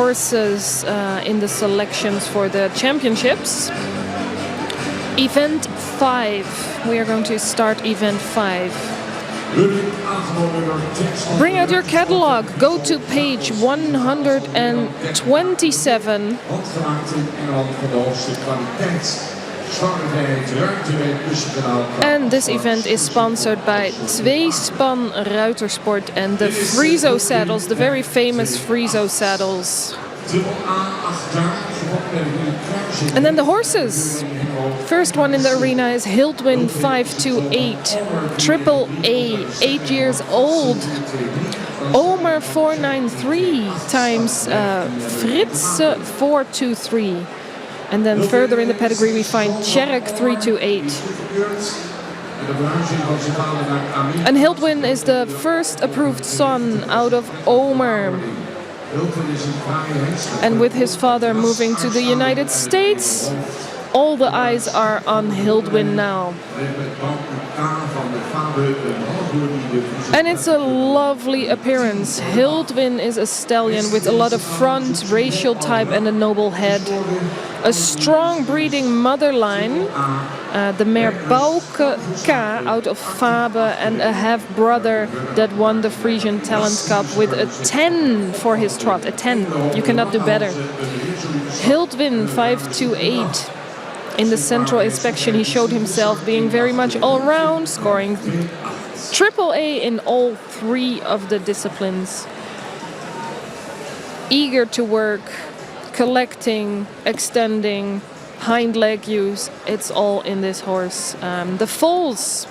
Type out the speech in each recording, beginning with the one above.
horses in the selections for the championships. Event 5. We are going to start event 5. Bring out your catalog. Go to page 127. And this event is sponsored by Tweespan Ruitersport and the Friso saddles, the very famous Friso saddles. And then the horses. First one in the arena is Hildwin 528, Triple A, 8 years old. Omer 493 times Fritz 423. And then further in the pedigree we find Cherek 328. And Hildwin is the first approved son out of Omer. And with his father moving to the United States, all the eyes are on Hildwin now. And it's a lovely appearance. Hildwin is a stallion with a lot of front, racial type and a noble head. A strong breeding mother line, the mare Bauke K out of Fabe, and a half-brother that won the Frisian Talent Cup with a 10 for his trot. A 10. You cannot do better. Hildwin 528. In the central inspection, he showed himself being very much all-round, scoring Triple A in all 3 of the disciplines. Eager to work, collecting, extending, hind leg use, it's all in this horse. The foals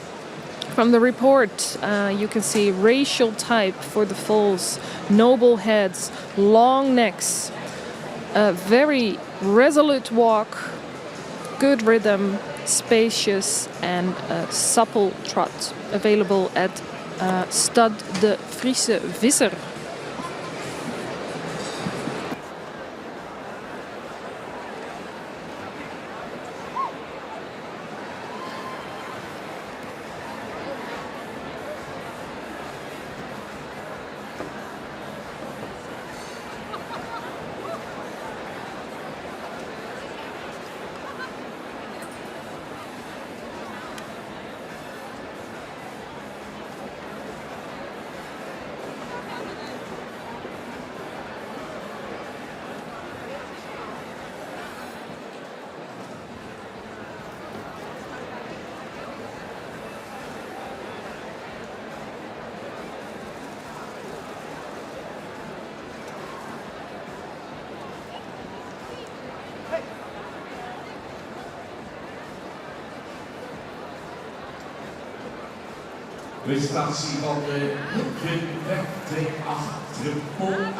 from the report, you can see racial type for the foals, noble heads, long necks, a very resolute walk, good rhythm, spacious and supple trot. Available at Stad de Friese Visser. Presentatie van de Hildwin 528 Triple A.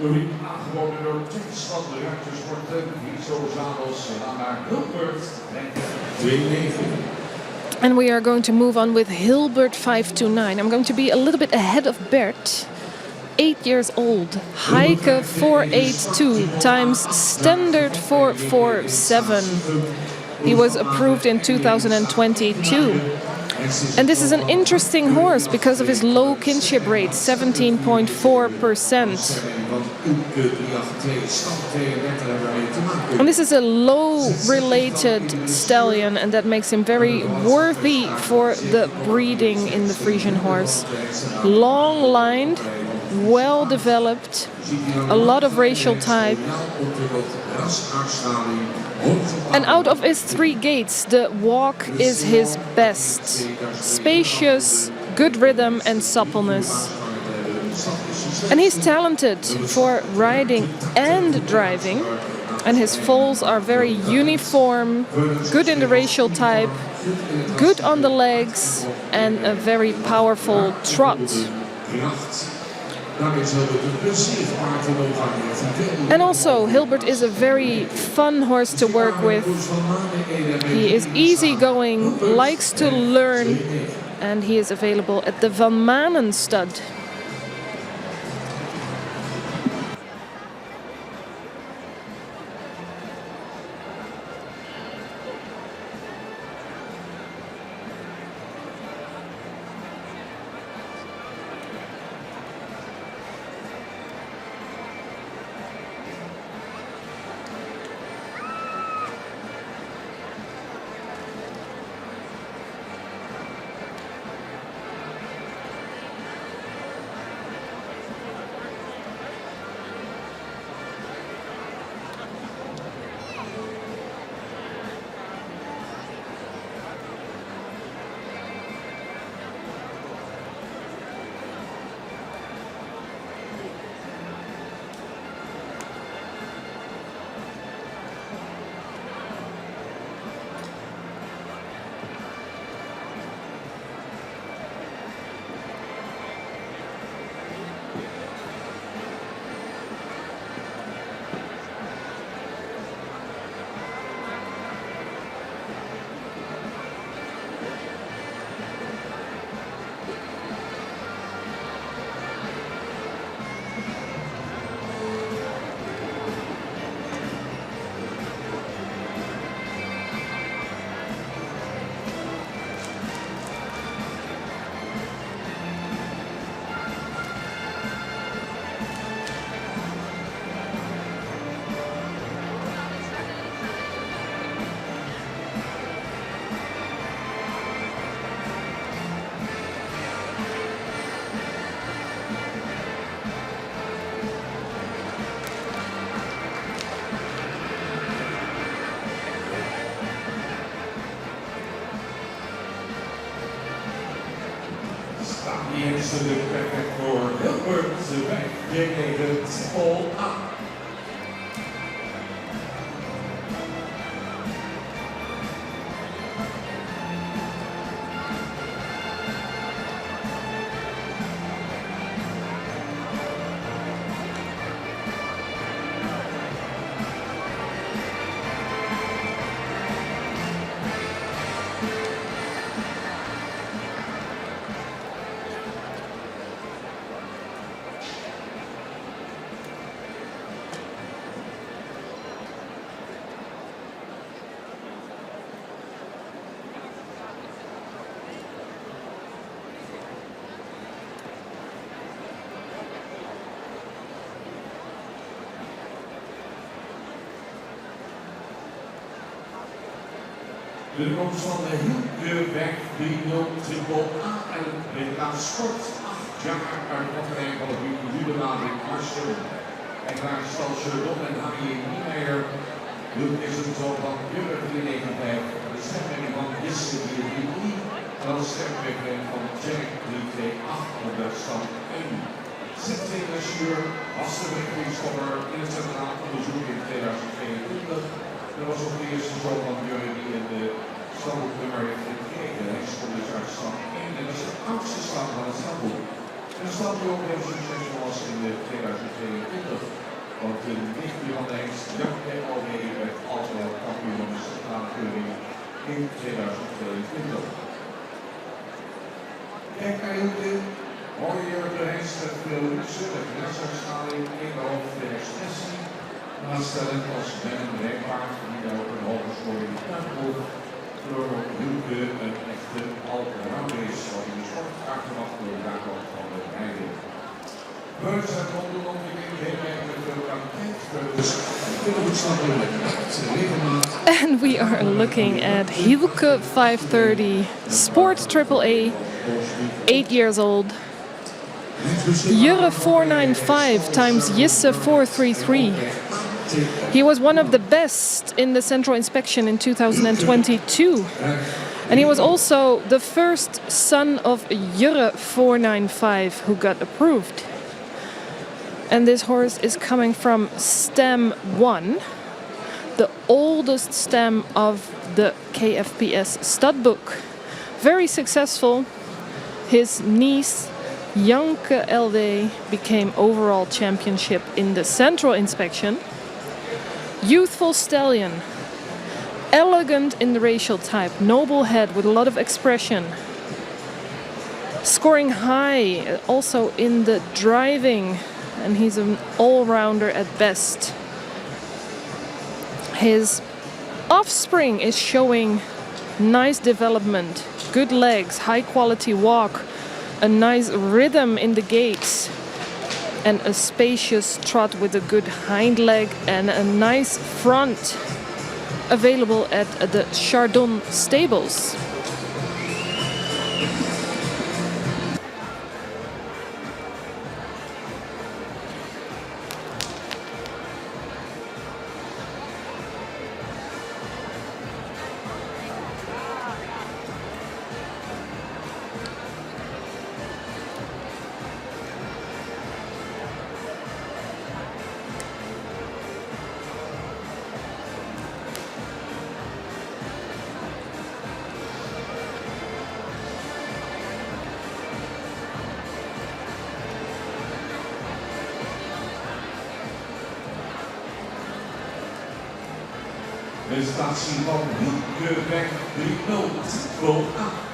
Door aangeboden door Tweespan Ruitersport, Friso zadels, en naar Hilbert, 29. And we are going to move on with Hilbert 529. I'm going to be a little bit ahead of Bert. 8 years old. Heike 482 times Standard 447. He was approved in 2022. And this is an interesting horse because of his low kinship rate, 17.4%. And this is a low-related stallion, and that makes him very worthy for the breeding in the Frisian horse. Long-lined, well-developed, a lot of racial type. And out of his 3 gaits, the walk is his best. Spacious, good rhythm and suppleness. And he's talented for riding and driving. And his foals are very uniform, good in the racial type, good on the legs, and a very powerful trot. And also, Hilbert is a very fun horse to work with. He is easygoing, likes to learn, and he is available at the Van Manen stud. Die eerste de perfect voor Hilbert bij J9 Vol A. De komst van de Hilgeweg 30 A en Nederlands Sport 8 jaar uit Rotterdam van de Judelaan in Arsen. En daar is al Sjeurdon en Harry Niemeyer. Nu is het zo van Jurre 395, de stemming van Jesse 433 en dan de stemrekening van Jack 328 op de stand 1. 16 uur was de richtingsschopper in het centraal onderzoek in 2022. Dat was ook de eerste zoon van Jurre die in de standboeknummer heeft gekregen. Hij stond dus uit stand 1 en dat is de oudste stand van het standboek. En de stand die ook heel succesvol was in de 2022. Want de nichtje van de hengst Jan P.O.W. werd altijd kampioen van de centrale keuring in 2022. Kijk naar Hilde, mooie de hengst met veel luxe, de grensuitschaling, inhoofd de expressie. Aanstellend als Ben Breekpaard, die daar ook een hoge score in de tuinboek, door Hilde een echte allrounder is, wat in de sport achterwacht door Jacob van der Heijden. Beurts en Londen ontwikkeling heel erg met veel kwaliteit, dus kunnen we snappen met regelmaat. And we are looking at Hilke 530 Sport AAA, 8 years old. Jurre 495 times Jisse 433. He was one of the best in the central inspection in 2022. And he was also the first son of Jurre 495 who got approved. And this horse is coming from Stem 1, the oldest stem of the KFPS stud book. Very successful. His niece, Janke LD, became overall championship in the central inspection. Youthful stallion. Elegant in the racial type. Noble head with a lot of expression. Scoring high also in the driving. And he's an all-rounder at best. His offspring is showing nice development, good legs, high quality walk, a nice rhythm in the gaits, and a spacious trot with a good hind leg and a nice front, available at the Chardon stables. De statie van Wilkeweg 3-0, Typo A.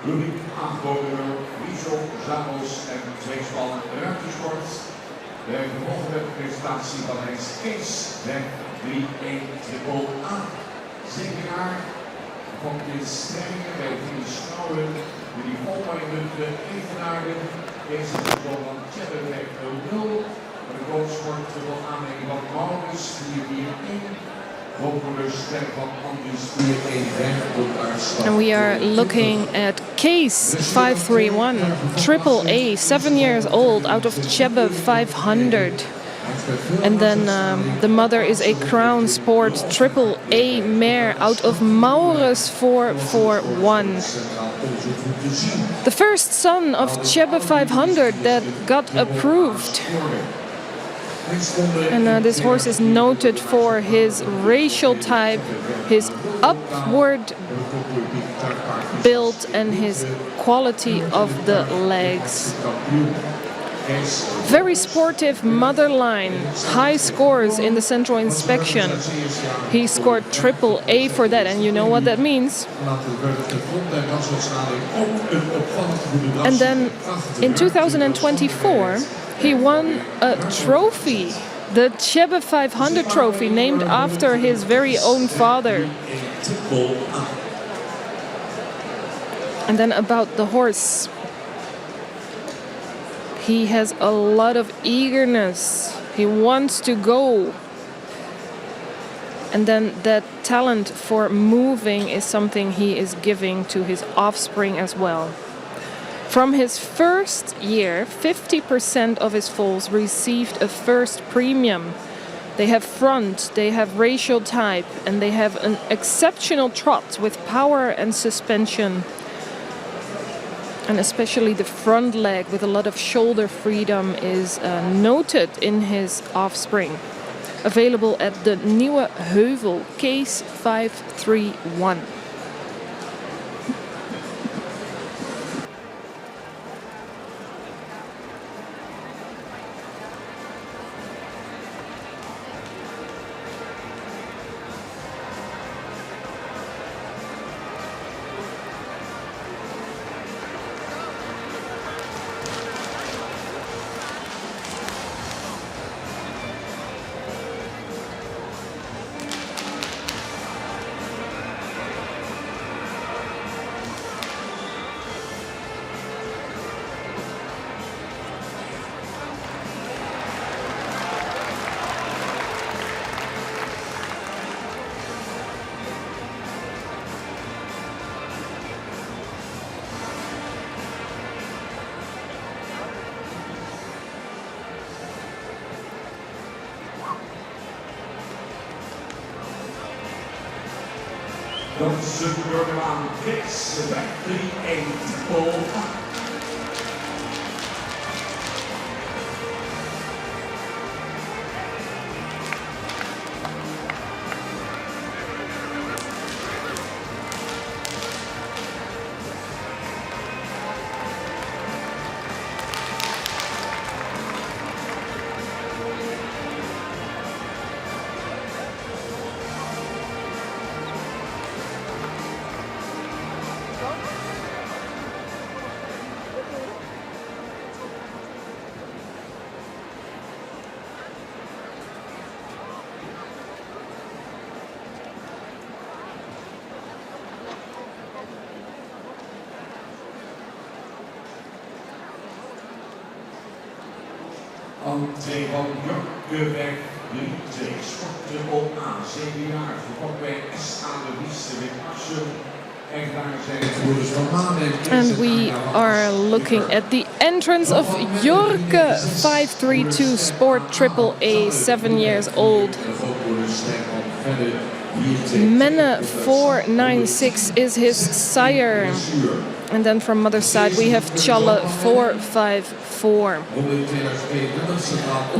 Publiek aangeboden door Wiesel, Zamos en tweespal ruimtesport. De volgende presentatie van het Kees, weg 3-1 Triple A. 7 jaar van de stellingen bij de Schouwen, die volgende de evenaarden. Deze seizoen van Chebbe weg 0-0. De golfsport Triple A van Maurits 4-1. And we are looking at Case 531, Triple A, 7 years old, out of Chebbe 500. And then the mother is a Crown Sport Triple A mare out of Maurus 441. The first son of Chebbe 500 that got approved. And this horse is noted for his racial type, his upward build, and his quality of the legs. Very sportive mother line, high scores in the central inspection. He scored Triple A for that, and you know what that means. And then in 2024, he won a trophy, the Chebbe 500 trophy, named after his very own father. And then about the horse. He has a lot of eagerness. He wants to go. And then that talent for moving is something he is giving to his offspring as well. From his first year, 50% of his foals received a first premium. They have front, they have racial type, and they have an exceptional trot with power and suspension. And especially the front leg with a lot of shoulder freedom is noted in his offspring. Available at the Nieuwe Heuvel, Case 531. Dat is de Burgerlaan Kids, bij 3-1 triple A. Entree van Jorkeberg, de Liefde, Sporttriple A, 7 jaar, verkocht bij S.A. de Wiese, Wit Assen. En daar zijn de broeders van Maan en And we are looking at the entrance of Jorke 532 Sport Triple A, 7 years old. Menne 496 is his sire. And then from mother's side we have Challe 454.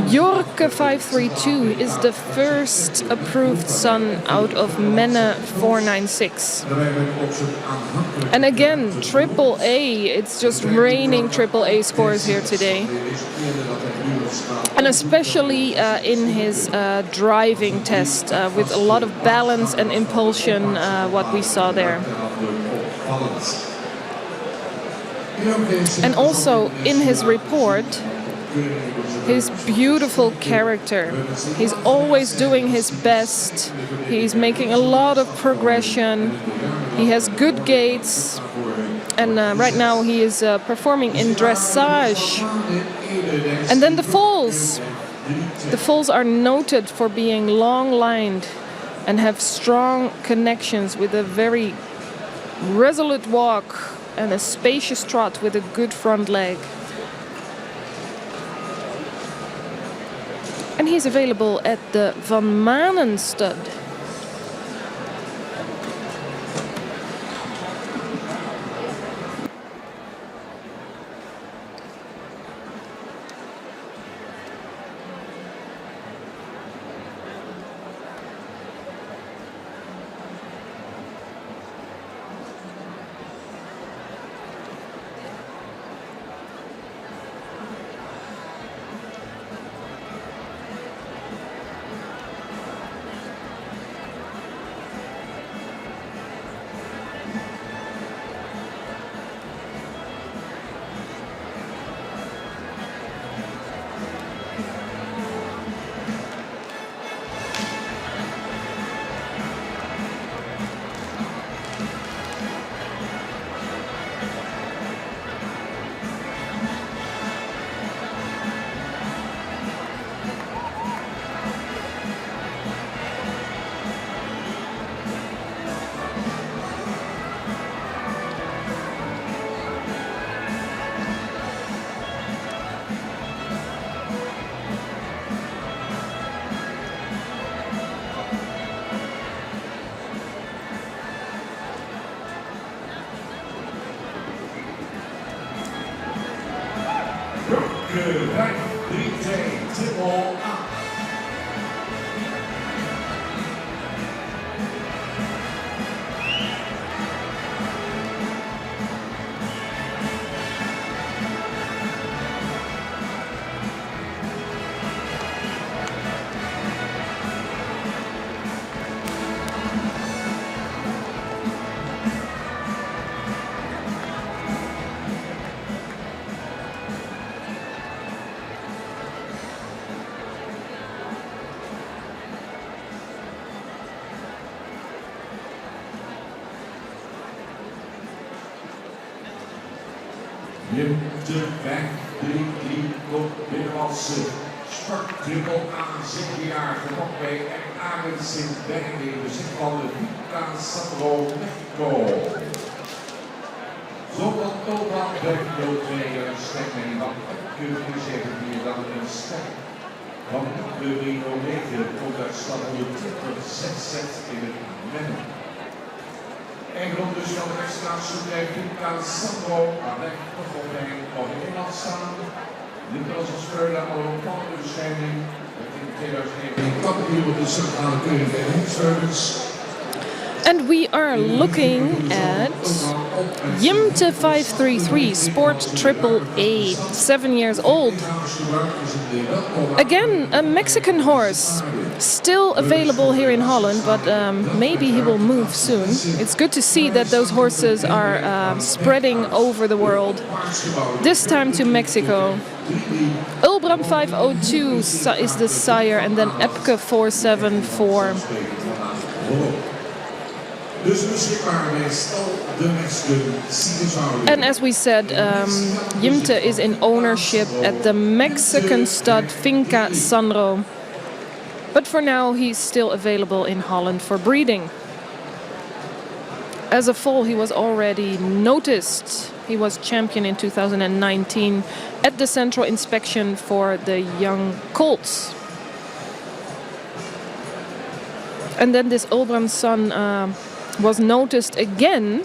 Jorke 532 is the first approved son out of Menne 496. And again, Triple A, it's just raining Triple A scores here today. And especially in his driving test with a lot of balance and impulsion, what we saw there. And also in his report, his beautiful character. He's always doing his best. He's making a lot of progression. He has good gaits. And right now he is performing in dressage. And then the falls. The falls are noted for being long-lined and have strong connections with a very resolute walk and a spacious trot with a good front leg. And he's available at the Van Manen stud. Jorkeberg, 3-2 triple A. De weg 3-3 komt Binnenlandse Sporttriple A, 7 jaar, verkocht bij Arends in Bergen in bezit van de Vika Sandro Mexico. Zowel Toban Berglo 2 een stekking van Keurig 7 dan een stek. Van de Rino 9 komt uit stand 120 6 in het Mennen. En rond dus van de extra zoekje Finca Sandro, waar weg de Goldijn op de inland staan. Dit was als speler al een plan de bescherming. In 2019 kampioen op de centrale keuring bij Hoensveulens. And we are looking at Jimte 533, Sport Triple A, 7 years old. Again, a Mexican horse, still available here in Holland, but maybe he will move soon. It's good to see that those horses are spreading over the world. This time to Mexico. Ulbram 502 is the sire, and then Epke 474. And as we said, Jimte is in ownership at the Mexican stud Finca Sandro. But for now, he's still available in Holland for breeding. As a foal, he was already noticed. He was champion in 2019 at the central inspection for the young colts. And then this Ulbram son was noticed again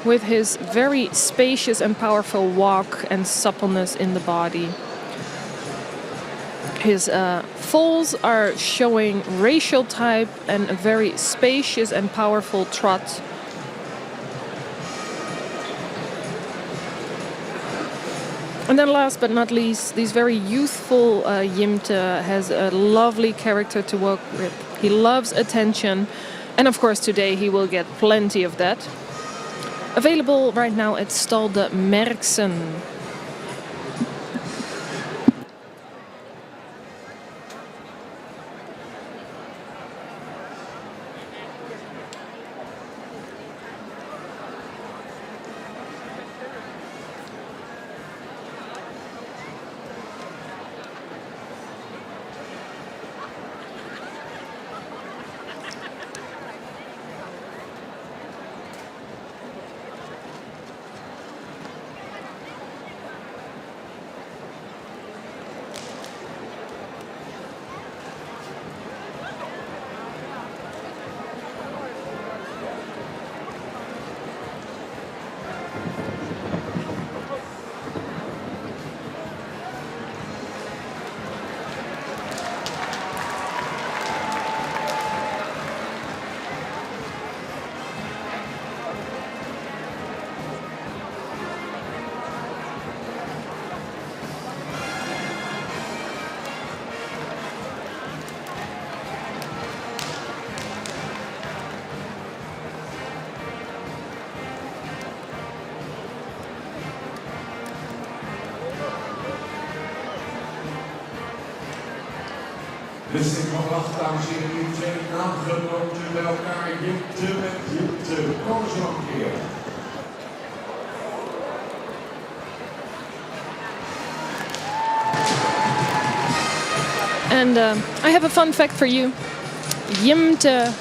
with his very spacious and powerful walk and suppleness in the body. His foals are showing racial type and a very spacious and powerful trot. And then last but not least, this very youthful Jimte has a lovely character to work with. He loves attention. And of course today he will get plenty of that. Available right now at Stal de Merksen. Dus ik mag wachten, dames en heren, die twee naamgenoten bij elkaar. Jimte met Jimte. Kom eens nog een keer. And I have a fun fact for you. Jimte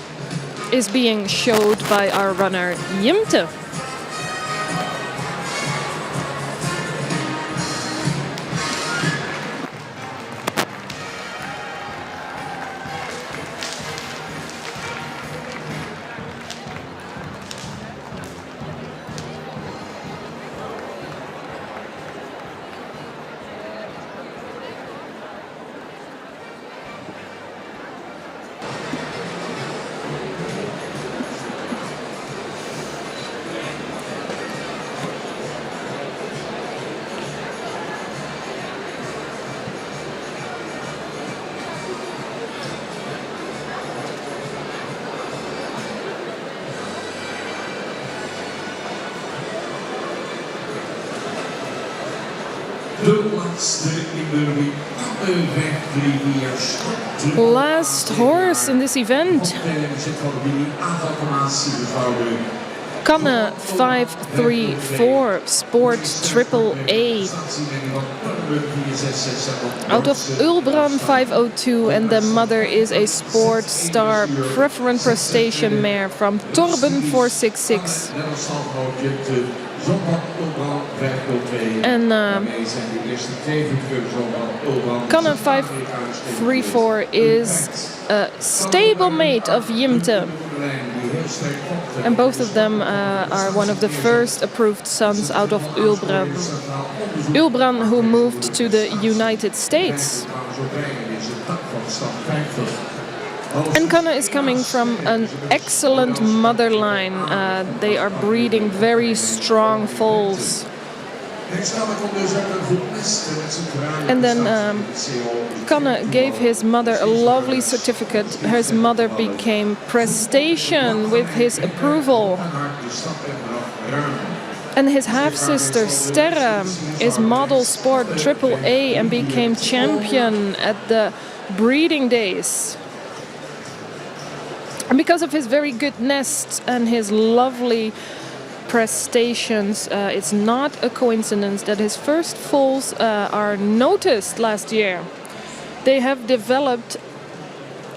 is being showed by our runner Jimte. De laatste in de week. Last horse in this event. Kanne 534 Sport Triple A. Out of Ulbram 502, and the mother is a Sport Star Preferent Prestation mare from Torben 466. And Kanne 534 is a stablemate of Jimte. And both of them are one of the first approved sons out of Ulbran. Ulbran, who moved to the United States. And Kanne is coming from an excellent mother line. They are breeding very strong foals. And then Kanne gave his mother a lovely certificate. His mother became Prestation with his approval. And his half-sister Sterre is Model Sport AAA and became champion at the breeding days. And because of his very good nest and his lovely prestations, it's not a coincidence that his first foals are noticed last year. They have developed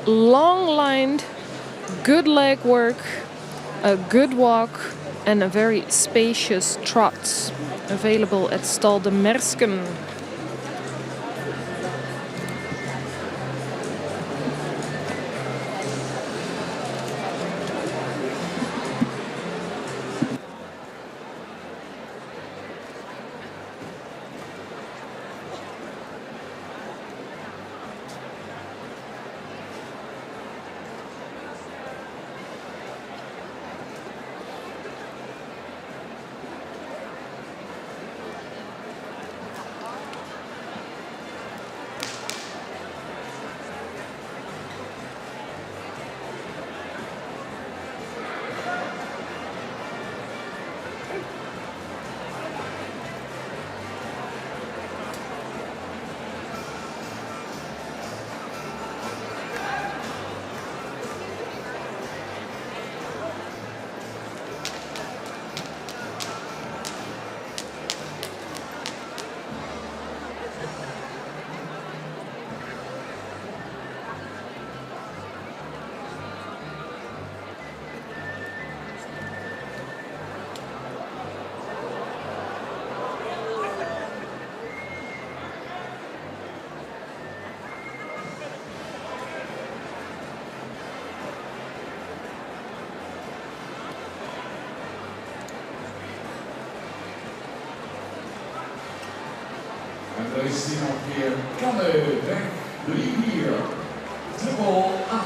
long-lined, good leg work, a good walk, and a very spacious trot, available at Stal de Mersken. En daar is hij nog weer. Kanne, weg, 3-4. Triple A.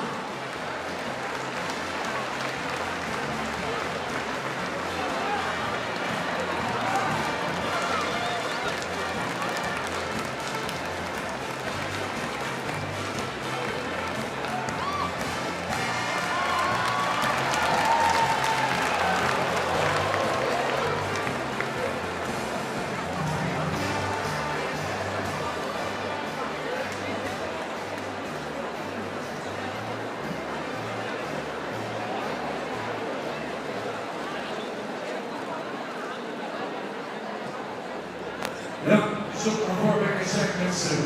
Ja, zoek maar voorbij en zeg mensen.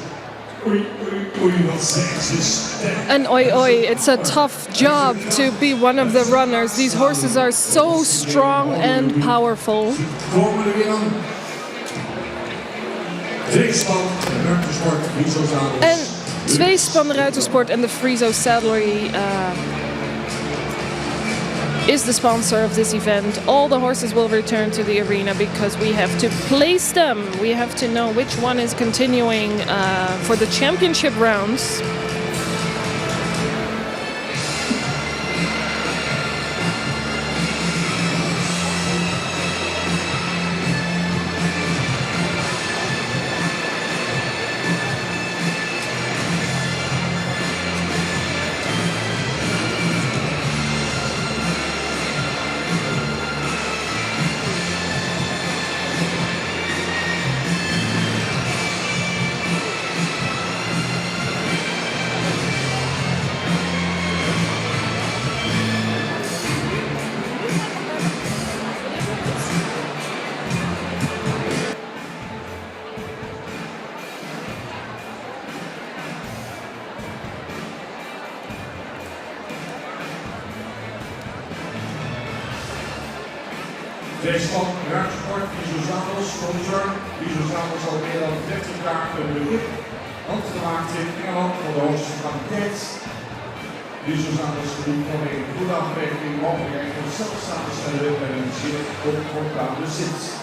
Oei, oei, oei, wat zeggen ze. And oi oi, it's a tough job to be one of the runners. These horses are so strong and powerful. Komen er weer aan. Tweespan, ruimtesport, Friso-zadels. En tweespan ruitersport and the Friso Saddlery is the sponsor of this event. All the horses will return to the arena because we have to place them. We have to know which one is continuing for the championship rounds. Tweespan, ruimtesport, Friso-zadels, sponsor. Friso-zadels al meer dan 30 jaar een begrip. Handgemaakt in Engeland voor de hoogste kwaliteit. Dus we gaan ons gebied van een goede afwerking mogelijkheid om zelf samen te stellen met een zeer comfortabele zit.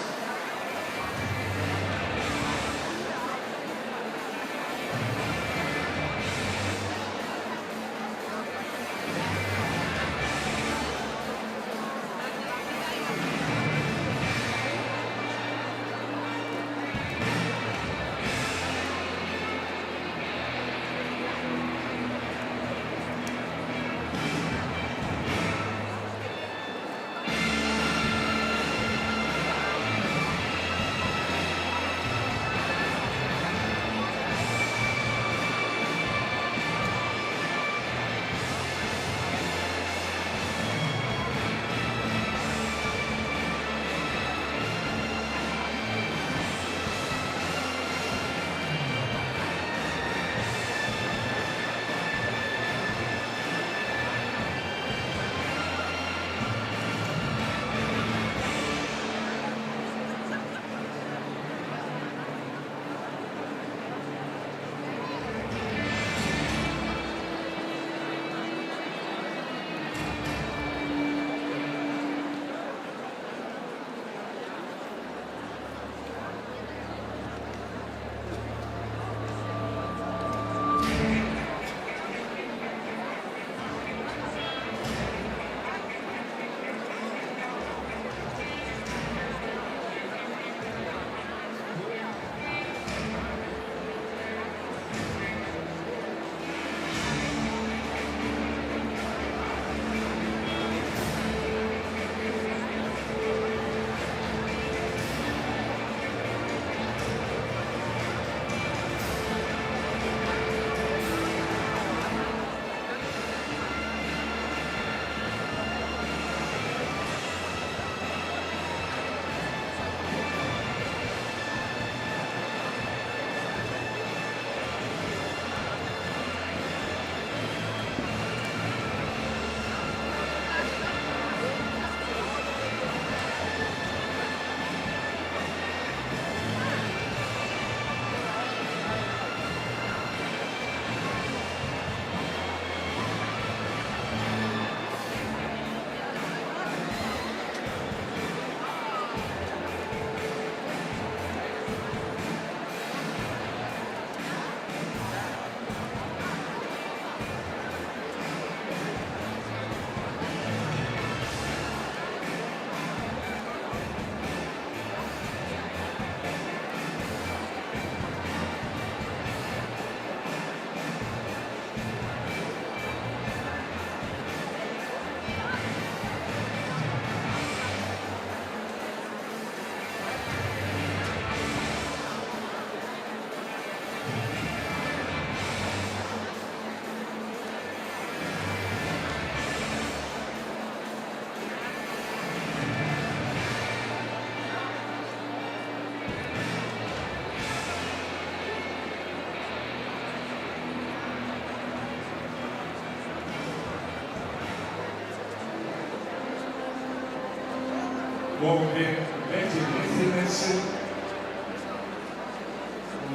Mogen weer een beetje richting mensen.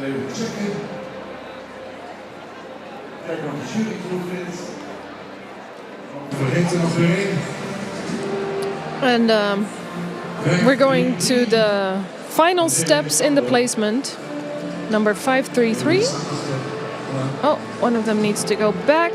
Even checken. Kijken of de jury goed vindt. Vergeet er nog weer in. And we're going to the final steps in the placement. Number 533. Oh, one of them needs to go back.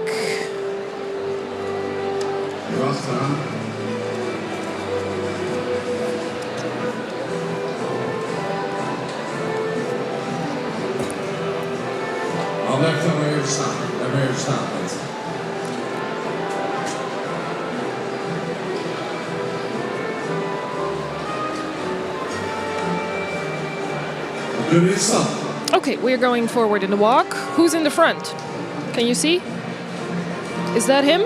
Blijf dan maar even staan. Blijf maar even staan. We kunnen staan. Okay, we're going forward in the walk. Who's in the front? Can you see? Is that him?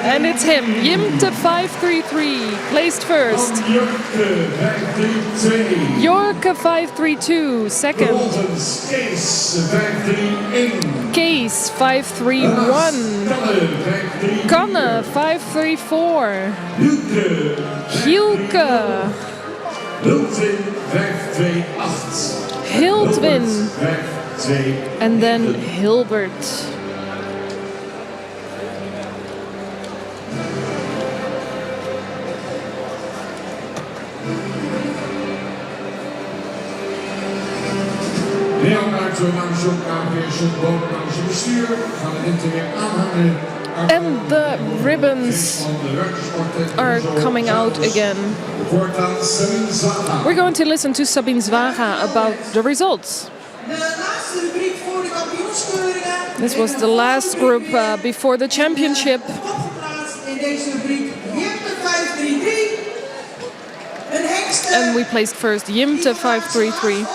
And it's him, Jimte 533, placed first. Jorke 532, second. Kees 531. Kees 5-3-1. Kanne 5-3-4. Hielke. Hildwin. And then Hilbert. Namens John KNVB, John Boom, namens het bestuur gaan we dit weer aanhangen. And the ribbons are coming out again. We're going to listen to Sabine Zwaga about the results. This was the last group before the championship. And we placed first Jimte 5-3-3.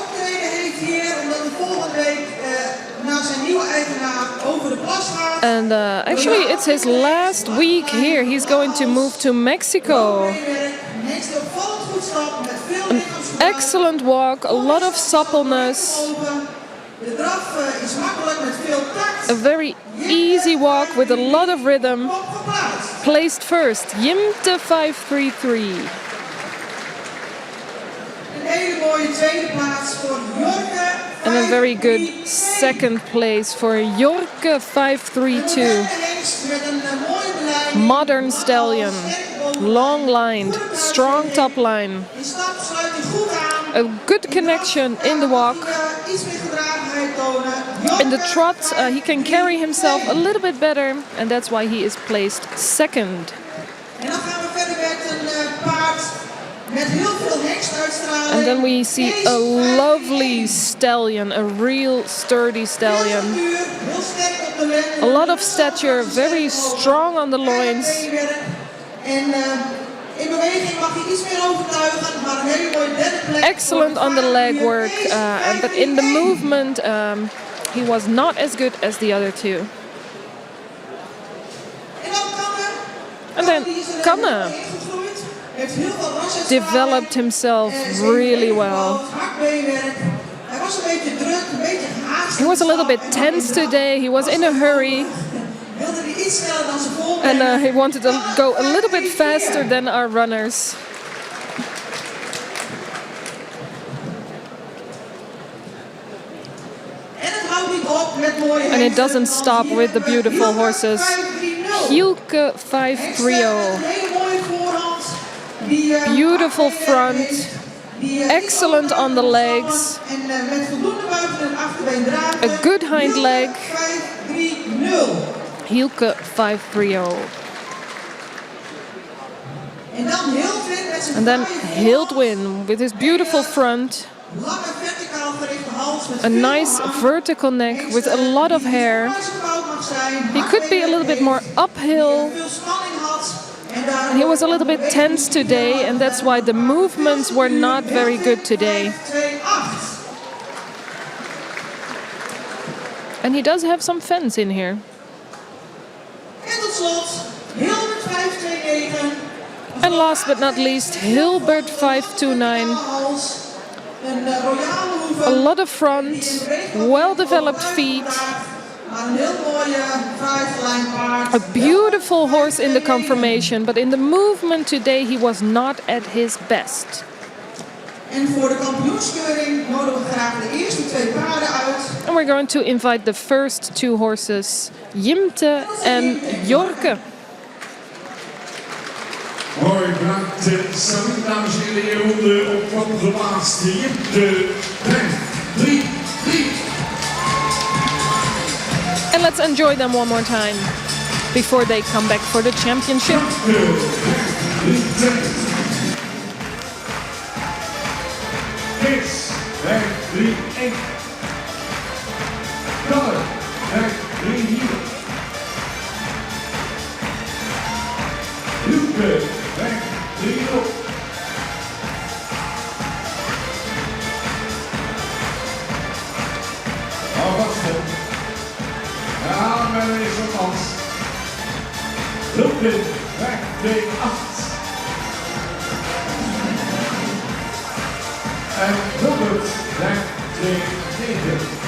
And actually, it's his last week here. He's going to move to Mexico. An excellent walk, a lot of suppleness. A very easy walk with a lot of rhythm. Placed first, Jimte 5-3-3. And a very good second place for Jorke 5-3-2. Modern stallion, long lined, strong top line. A good connection in the walk. In the trot, he can carry himself a little bit better, and that's why he is placed second. And then we see a lovely stallion, a real sturdy stallion. A lot of stature, very strong on the loins. Excellent on the leg work, but in the movement he was not as good as the other two. And then Kanne developed himself really well. He was a little bit tense today, he was in a hurry. And he wanted to go a little bit faster than our runners. And it doesn't stop with the beautiful horses. Hielke 5-3-0. Beautiful front, excellent on the legs, a good hind leg. Hielke 5-3-0. And then Hildwin with his beautiful front, a nice vertical neck with a lot of hair. He could be a little bit more uphill. And he was a little bit tense today, and that's why the movements were not very good today. And he does have some fence in here. And last but not least, Hilbert 5-2-9. A lot of front, well-developed feet. A beautiful horse in the conformation, but in the movement today he was not at his best. And we're going to invite the first two horses, Jimte and Jorke. Mooi, bedankt Sabine, dames en heren. Ronde op de laatste Jimte 5-3-3. And let's enjoy them one more time before they come back for the championship. Kees 5-3-1. Kanne 5-3-4. Hielke 5-3-0. Ja, maar er is wat kans. Hildwin 5-2-8. En Hilbert 5-2-9.